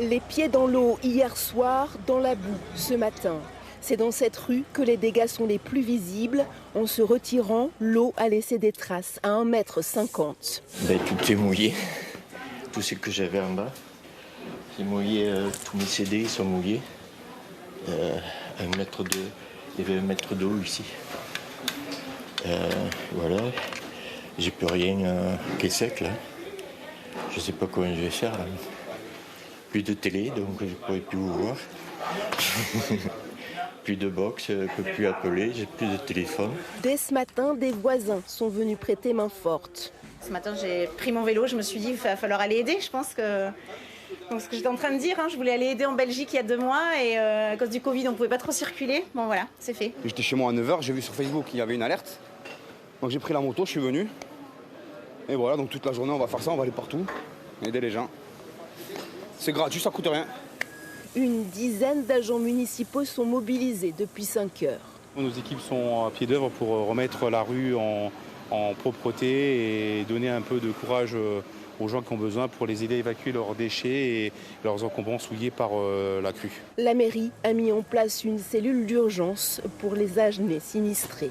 Les pieds dans l'eau hier soir, dans la boue ce matin. C'est dans cette rue que les dégâts sont les plus visibles. En se retirant, l'eau a laissé des traces à 1,50 m. Tout est mouillé. Tout ce que j'avais en bas. C'est mouillé, tous mes CD sont mouillés. Il y avait 1 mètre d'eau ici. Voilà. J'ai plus rien qui est sec là. Je sais pas comment je vais faire là. Plus de télé, donc je ne pourrai plus vous voir. Plus de box, je ne peux plus appeler, j'ai plus de téléphone. Dès ce matin, des voisins sont venus prêter main forte. Ce matin, j'ai pris mon vélo, je me suis dit qu'il va falloir aller aider. Je pense que... Donc, ce que j'étais en train de dire, je voulais aller aider en Belgique il y a 2 mois et à cause du Covid, on ne pouvait pas trop circuler. Bon voilà, c'est fait. J'étais chez moi à 9h, j'ai vu sur Facebook qu'il y avait une alerte. Donc j'ai pris la moto, je suis venu. Et voilà, donc toute la journée on va faire ça, on va aller partout, aider les gens. C'est gratuit, ça coûte rien. Une dizaine d'agents municipaux sont mobilisés depuis 5 heures. Nos équipes sont à pied d'œuvre pour remettre la rue en propreté et donner un peu de courage aux gens qui ont besoin pour les aider à évacuer leurs déchets et leurs encombrants souillés par la crue. La mairie a mis en place une cellule d'urgence pour les âgés sinistrés.